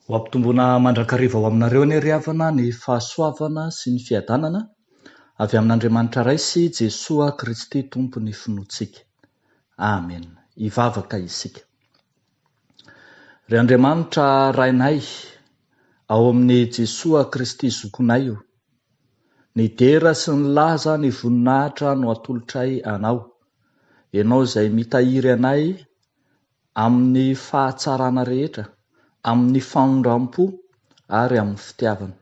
Ho ampitomboana mandrakariva ho aminareo ny ry havana ny fahasoavana sy ny fiadanana avy amin'Andriamanitra Raisy Jesosy Kristy Tompony finoantsika. Amen. Hivavaka isika. Ry Andriamanitra rainay, ao amin'ny Jesosy Kristy zokonay io, ny dera sy ny laza ny voninahitra no atolotray anao, ianao izay mitahiry anay amin'ny fahatsarana rehetra, amin'ny fanondram-po ary amin'ny fitiavana.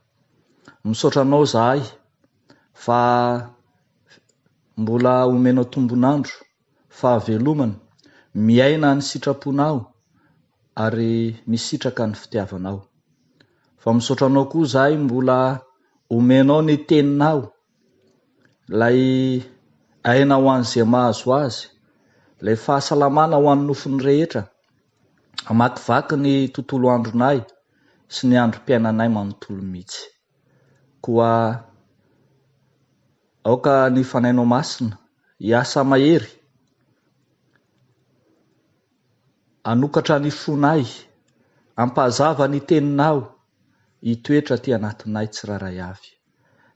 Misaotra anao zahay fa mbola omenao tombonandro, fahavelomana, miaina ny sitraponao ary misitraka ny fitiavanao. Fa misaotra anao koa zahay mbola omenao ny teninao, ilay aina ho an'izay mahazo azy, ilay fahasalamana ho an'ny nofony rehetra, amakivaky ny tontolo andronay sy ny androm-piainanay manontolo mihitsy. Koa aoka ny fanainao masina, hiasa mahery, anokatra ny fonay, ampahazava ny teninao, hitoetra ty anatinay tsiraray avy.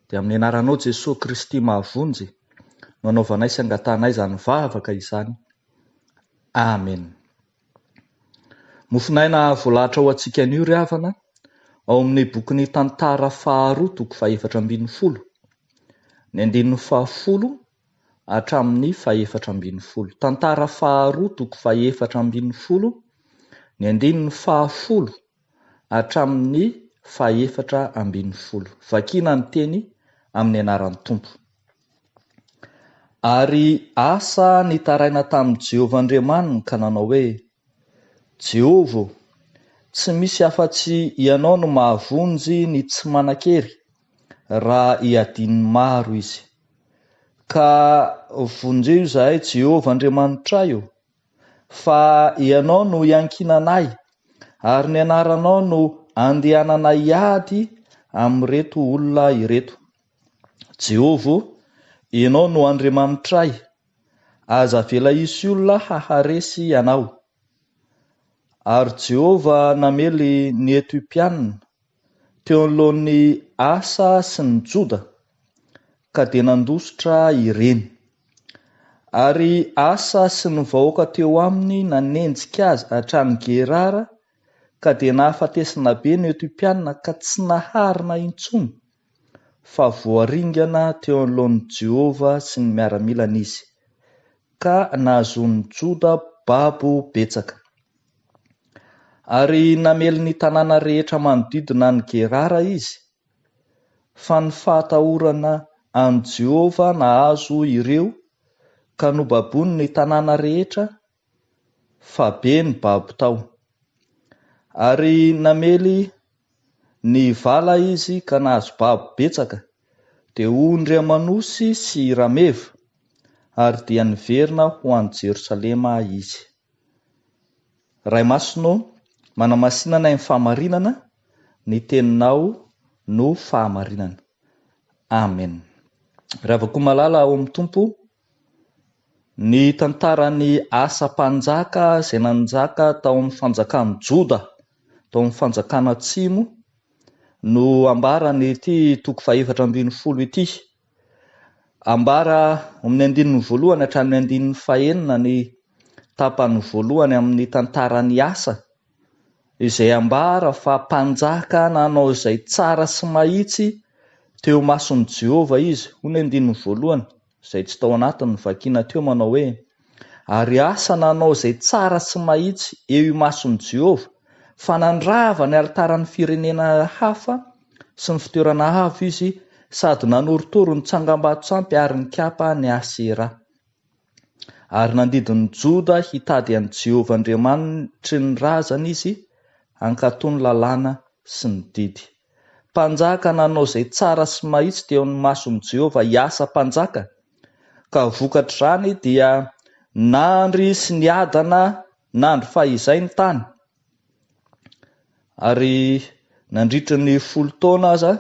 Dia amin'ny anaranao Jesosy Kristy mahavonjy, no anaovanay sy angatanay izany vavaka izany. Amen. Mofinaina voalahatra ho antsika anio ry havana, ao amin'ny bokin'ny tantara faharoa toko fahaefatra ambin'ny folo, ny andininy fahafolo hatramin'ny fahaefatra ambin'ny folo. Tantara faharoa toko fahaefatra ambin'ny folo, ny andininy fahafolo hatramin'ny fahaefatra ambin'ny folo. Vakina ny teny amin'ny anaran'ny Tompo. Ary asa nitaraina tamin'i Jehovah Andriamanina ka nanao hoe: Jehovah, tsy misy afa-tsy ianao no mahavonjy ny tsy manan-kery raha hiadiny maro izy. Ka vonjeo izahay Jehovah Andriamanitra fa ianao no iankinanay ary ny anaranao no andehananay hiady amin'ireto olona ireto. Jehovah, ianao no Andriamanitray, aza vela isy olona haharesy ianao. Ary Jehovah namely ny Etiopiana teo anoloan'ny Asa sy ny Joda, ka dia nandositra ireny. Ari Asa sy ny vahoaka teo aminy nanenjika azy hatrany Gerara, ka dia nahafatesana be ny Etiopiana ka tsy naharina intsony, fa voaringana teo anoloan'i Jehovah sy ny miaramilana izy, ka nahazon'ny Joda babo betsaka. Ary namely ny tanàna rehetra manodidina ny Gerara izy, fa ny fahatahorana an' Jehovah nahazo ireo, ka nobabony ny tanàna rehetra, fa be ny babo tao. Ary namely ny vala izy ka nahazo babo betsaka, dia ondry Amanosy sy Rameva, ary dia niverina ho an'i Jerosalema izy. Ray masonao, manamasinana ny fahamarinana, ny teninao no fahamarinana. Amen. Ravako malala ao amin'ny Tompo, ny tantaran'ny Asa mpanjaka izay nanjaka tao amin'ny fanjakana Joda, tao amin'ny fanjakana Atsimo, no ambarany ity toko fahaefatra ambin'ny folo ity. Ambara amin'ny andininy voalohany hatramin'ny andininy fahaenina ny tapany voalohany amin'ny tantaran'ny Asa, izay ambara fa mpanjaka nanao izay tsara sy mahitsy teo mason'i Jehovah izy. Ho ny andininy voalohany, izay tsy tao anatin'ny vakina teo, manao hoe: ary Asa nanao izay tsara sy mahitsy eo imason'i Jehovah, fa nandrava ny altaran'ny firenena hafa sy ny fitoerana avo izy, sady nanorotoro ny tsangam-bato-tsampy ary ny kapa ny Asera. Ary nandidin'ny Joda hitady an'i Jehovah Andriamanitry ny razana izy, hankatony lalàna sy ny didy. Mpanjaka nanao izay tsara sy mahitsy teo amin'ny mason'i Jehovah, hiasa mpanjaka, ka vokatr'izany dia nandry sy niadana nandro fahizay ny tany. Ary nandritry ny 10 taona aza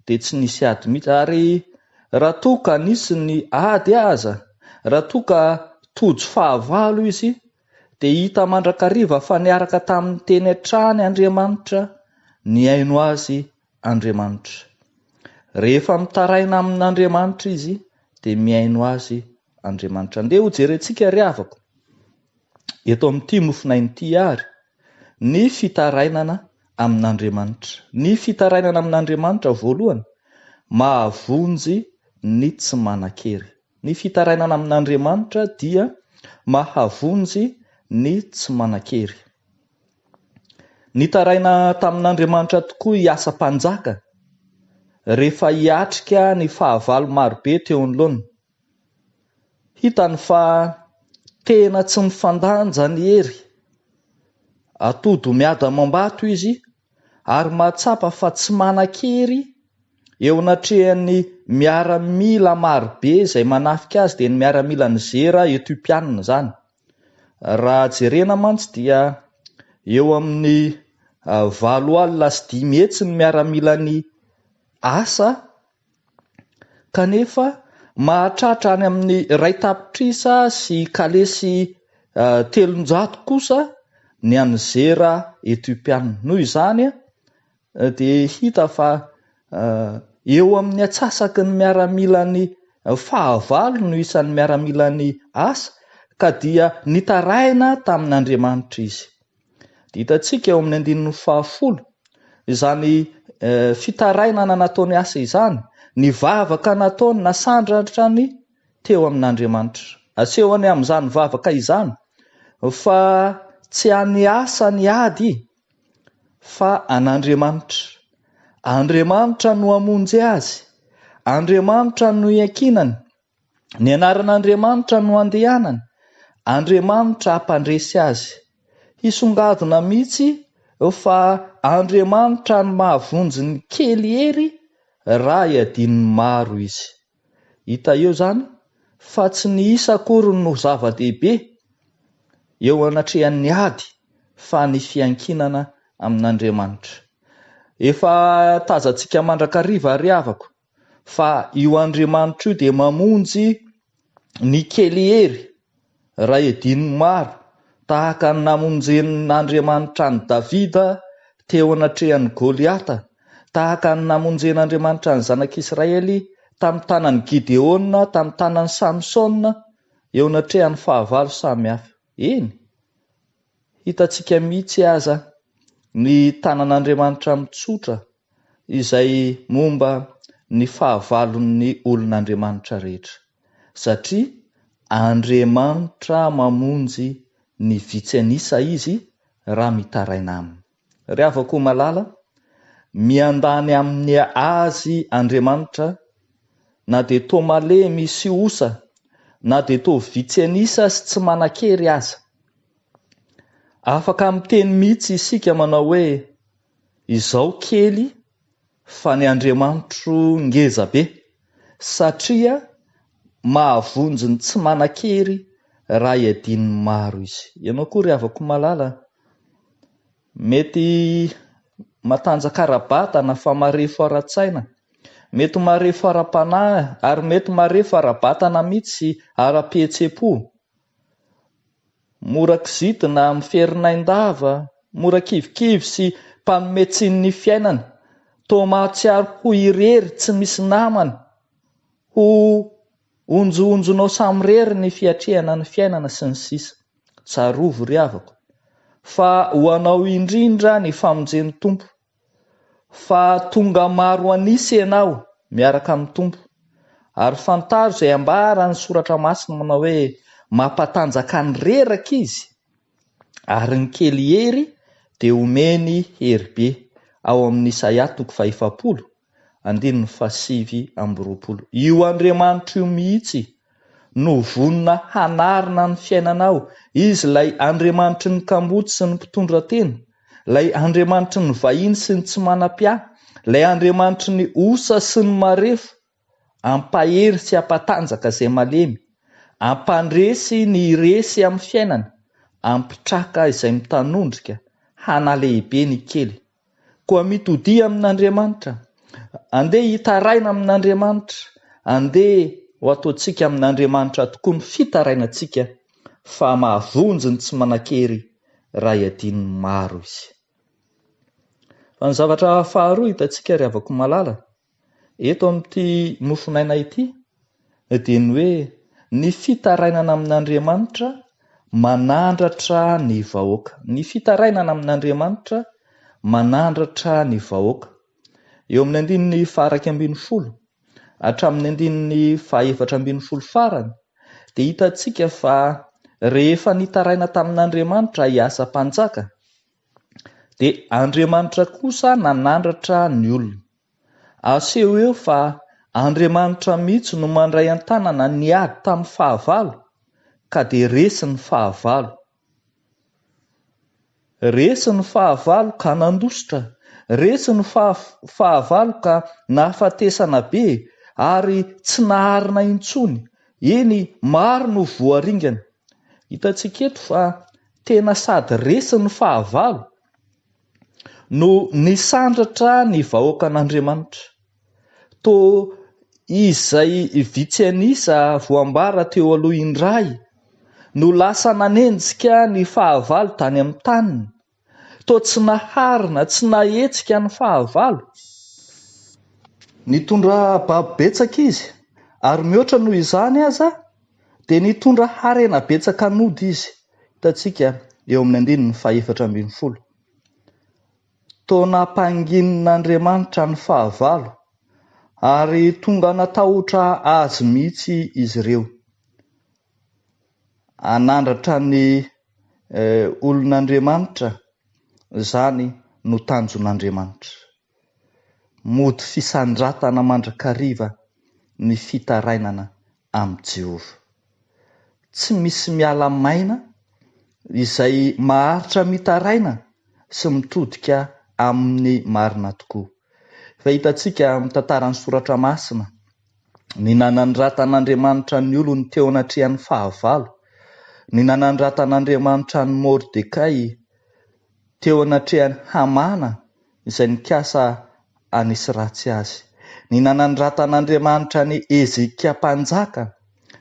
dia tsy nisy ady mihitsy. Ary raha toa ka nisy ny ady aza, raha toa ka tojo fahavalo izy, dia hita mandrakariva fa niaraka tamin'ny teny hatrany Andriamanitra ny haino azy Andriamanitra. Rehefa mitaraina amin'Andriamanitra izy dia mihaino azy Andriamanitra. Andeha ho jerentsika ry havako eto amin'ity nofinainy ity ary ny fitarainana amin'Andriamanitra. Ny fitarainana amin'Andriamanitra voalohany mahavonjy ny tsy manan-kery. Ny fitarainana amin'Andriamanitra dia mahavonjy ny tsy manan-kery. Nitaraina tamin'Andriamanitra tokoa i asa mpanjaka rehefa hiatrika ny fahavalo marobe teo anoloany. Hitany fa tena tsy mifandanja ny hery, atody miada mambato izy ary mahatsapa fa tsy manan-kery eo anatrehan'ny miaramila marobe izay manafika azy dia ny miaramila ny zera Etiopiana zany. Raha jerena mantsy dia eo amin'ny 7 hetsy ny miaramila ny asa, kanefa mahatratra any amin'ny 2 tapitrisa sy kalesy 300 kosa ny an'zera Etiopiana. Noho izany dia hita fa eo amin'ny atsasaky ny miaramila ny fahavalo no isan'ny miaramila ny asa, ka dia nitaraina tamin'Andriamanitra izy. Hitantsika eo amin'ny 10 izany fitarainana nataony asa izany, ny vavaka nataony nasandratra ny teo amin'Andriamanitra. Asehony amin'izany vavaka izany fa tsy any asa ny ady fa an'Andriamanitra. Andriamanitra no hamonjy azy, Andriamanitra no iankinany, ny anaran'Andriamanitra no andehanany, Andriamanitra hampandresy azy. Hisongadina mihitsy fa Andriamanitra no mahavonjy ny kely hery raha iadin'ny maro izy. Hita eo zany fa tsy ny isa akory no zava-dehibe eo anatrehan'ny ady fa ny fiankinana amin'Andriamanitra. Efa tazantsika mandrakariva ry havako fa io Andriamanitra io dia mamonjy ny kely hery raha iadin'ny maro, tahaka ny namonjen'Andriamanitra ny Davida teo anatrehan'ny Goliata, tahaka ny namonjen'Andriamanitra ny zanak'Israely tamin'ny tanan'ny Gideona, tamin'ny tanan'ny Samsona, eo anatrehan'ny fahavalo samihafa. Eny, hitantsika mihitsy aza ny tanan'Andriamanitra mitsotra izay momba ny fahavalon'ny olon'Andriamanitra rehetra, satria Andriamanitra mamonjy ny vitsy anisa izy raha mitaraina aminy. Ry havako malala, miandany amin'ny azy Andriamanitra, na dia toa malemy sy osa, na dia toa vitsy anisa sy tsy manan-kery aza. Afaka miteny mihitsy isika manao hoe izao kely fa ny Andriamanitro ngeza be, satria mahavonjy ny tsy manan-kery raha iadin'ny maro izy. Ianao koa ry havako malala, mety matanjaka ara-batana fa marefo ara-tsaina, mety marefo ara-panahy ary mety marefo ara-batana mihitsy ara-pihetsepo, mora kizitina, miferinay-ndava, mora kivikivy sy mpanome tsiny ny fiainana, toa mahatsiaro ho irery tsy misy namana, ho onjoonjonao samy rery ny fiatrehana ny fiainana sy ny sisa. Tsarovo ry havako fa ho anao indrindra ny famonjen'ny tompo, fa tonga maro anisa ianao miaraka amin'ny tompo, ary fantaro izay ambara ny soratra masina manao hoe mampatanjaka ny reraka izy ary ny kely hery dia omeny hery be, ao amin'ny Isaia 40:7-20. Io Andriamanitra io mihitsy no vonona hanarina ny fiainanao, izy lay Andriamanitry ny kambotsy sy ny mpitondra tena, lay Andriamanitry ny vahiny sy ny tsy manam-pia, lay Andriamanitry ny osa sy ny marefo, ampahery sy ampatanjaka izay malemy, ampandresy ny iresy amin'ny fiainana, ampitraka izay mitanondrika, hanalehibe ny kely. Koa mitodia amin'Andriamanitra, andeha hitaraina amin'Andriamanitra, andeha ho ataontsika amin'Andriamanitra tokoa ny fitarainantsika, fa mahavonjy ny tsy manan-kery raha iadin'ny maro izy. Fa ny zavatra faharoa hitantsika ry havako malala eto amin'ity nofonaina ity dia ny hoe ny fitarainana amin'Andriamanitra manandratra ny vahoaka. Ny fitarainana amin'Andriamanitra manandratra ny vahoaka. Eo amin'ny andininy faharaiky ambin'ny folo hatramin'ny andininy fahaefatra ambin'ny folo farany dia hitantsika fa rehefa nitaraina tamin'Andriamanitra hiasa mpanjaka dia Andriamanitra kosa nanandratra ny olona. Aseho eo fa Andriamanitra mihitsy no mandray an-tanana ny ady tamin'ny fahavalo ka dia resy ny fahavalo. Resy ny fahavalo ka nandositra, resy ny fahavalo ka nahafatesana be ary tsy naharina intsony. Eny, maro no voaringana. Hitantsika eto fa tena sady resy ny fahavalo no nisandratra ny vahoaka an'Andriamanitra. Toa izay vitsy anisa voambara teo aloha indray no lasa nanenjika ny fahavalo tany amin'ny taniny. Toa tsy naharina, tsy nahetsika ny fahavalo. Nitondra babo betsaka izy ary mihoatra noho izany aza dia nitondra harena betsaka nody izy. Hitantsika eo amin'ny andininy fahaefatra ambin'ny folo. Toa nampanginin'Andriamanitra ny fahavalo ary tonga natahotra azy mihitsy izy ireo. Anandratra ny olon'Andriamanitra, izany no tanjon'Andriamanitra. Mody fisandratana mandrakariva ny fitarainana amin'ny Jehova. Tsy misy miala maina izay maharitra mitaraina sy mitodika amin'ny marina tokoa. Fa hitantsika amin'ny tantaran'ny Soratra Masina, ny nanandratan'Andriamanitra ny olony teo anatrehan'ny fahavalo, ny nanandratan'Andriamanitra ny Mordekay teo anatrehan'ny Hamana izay nikasa anisy ratsy azy, ny nanandratan'Andriamanitra ny Ezekia mpanjaka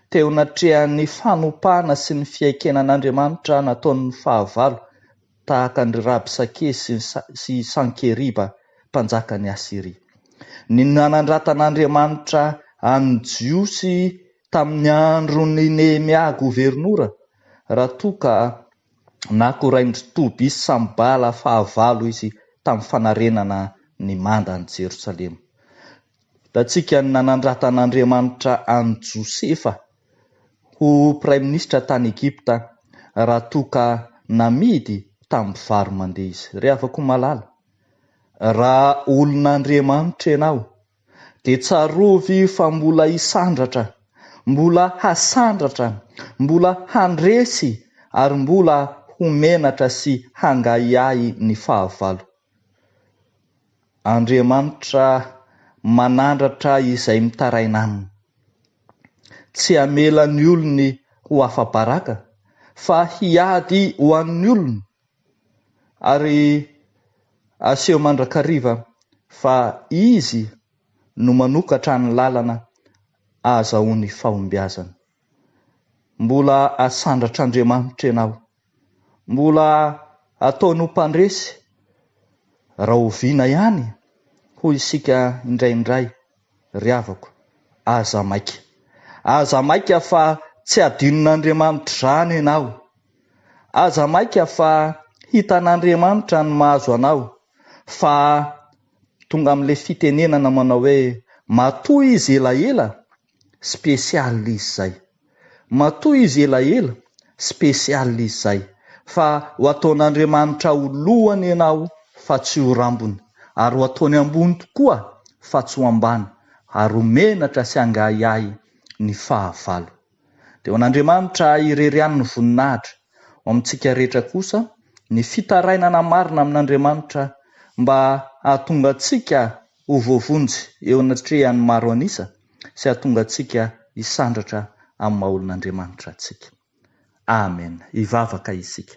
teo anatrehan'ny fanompana sy ny fiaikenan'Andriamanitra nataon'ny fahavalo tahaka ny Rabsake sy Sankeriba mpanjakan'ny Asiria. Ny nanandratan'Andriamanitra any Jiosy tamin'ny andron'ny Nehemia governora raha toa ka nakoraindry Tobisy Sambala fahavalo izy tamin'ny fanarenana ny mandan'i Jerosalema. Hitantsika ny nanandratan'Andriamanitra any Josefa ho praiminisitra tany Egipta raha toa ka namidy tamin'ny vary mandeha izy. Ry havako malala, raha olon'Andriamanitra ianao dia tsarovy fa mbola hisandratra, mbola hasandratra, mbola handresy ary mbola homenatra sy hangahiahy ny fahavalo. Andriamanitra manandratra izay mitaraina aminy. Tsy hamela ny olony ho afa-baraka fa hiady ho an'ny olony ary aseho mandrakariva fa izy no manokatra ny lalana ahazahoany fahombiazana. Mbola asandratr'Andriamanitra ianao, mbola ataony ho mpandresy raha oviana ihany hoy isika indraindray. Ry havako, aza maika fa tsy adinon'Andriamanitra izany ianao. Aza maika fa hitan'Andriamanitra ny mahazo anao, fa tonga amin'ilay fitenenana manao hoe matoa izy elaela, spesialy izy zay. Matoa izy elaela, spesialy izy zay. Fa ho ataon'Andriamanitra ho lohany ianao fa tsy ho rambony, ary ho ataony ambony tokoa fa tsy ho ambany, ary ho menatra sy hangahiahy ny fahavalo. Dia ho an'Andriamanitra ireriany ny voninahitra. Ho amintsika rehetra kosa ny fitarainana marina amin'Andriamanitra mba hahatonga antsika ho voavonjy eo anatrehan'ny maro anisa sy hahatonga antsika hisandratra amin'ny maha-olon'Andriamanitra antsika. Amen. Hivavaka isika.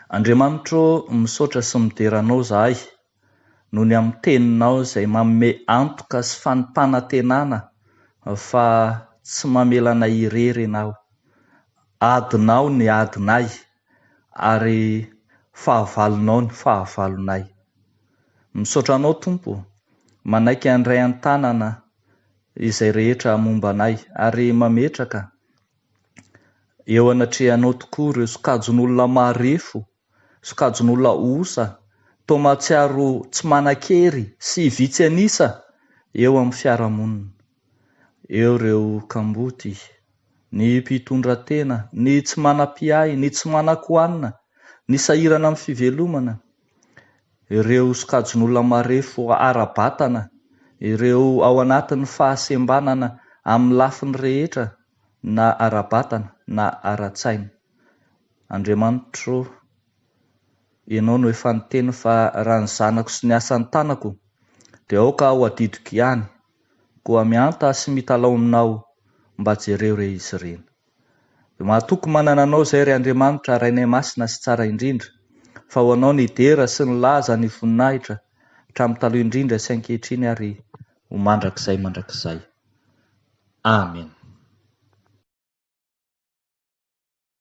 Andriamanitra, misaotra sy mideranao zahay noho ny amin'ny teninao izay manome antoka sy fanimpanantenana fa tsy mamelana irery ianao. Adinao ny adinay ary fahavalonao ny fahavalonay. Misaotra anao Tompo, manaiky andray an-tanana izay rehetra momba anay ary mametraka eo anatrehanao tokoa ireo sokajon'olona marefo, sokajon'olona osa, toa mahatsiaro tsy manan-kery sy vitsy anisa eo amin'ny fiarahamonina. Eo ireo kamboty, ny mpitondra tena, ny tsy manam-piay, ny tsy manan-koanina, ny sahirana amin'ny fivelomana, ireo sokajon'olona marefo ara-batana, ireo ao anatin'ny fahasembanana amin'ny lafiny rehetra na ara-batana na ara-tsaina. Andriamanitro, ianao no efa niteny fa raha ny zanako sy ny asan'ny tanako dia aoka ho adidiko ihany, koa mianta sy mitalao aminao mba jereo re izy ireny. Mahatoky manana anao izay ry Andriamanitra, rainay masina sy tsara indrindra, fa ho anao ny dera sy ny laza, ny voninahitra hatramin'ny taloha indrindra sy ankehitriny ary ho mandrakizay mandrakizay. Amen.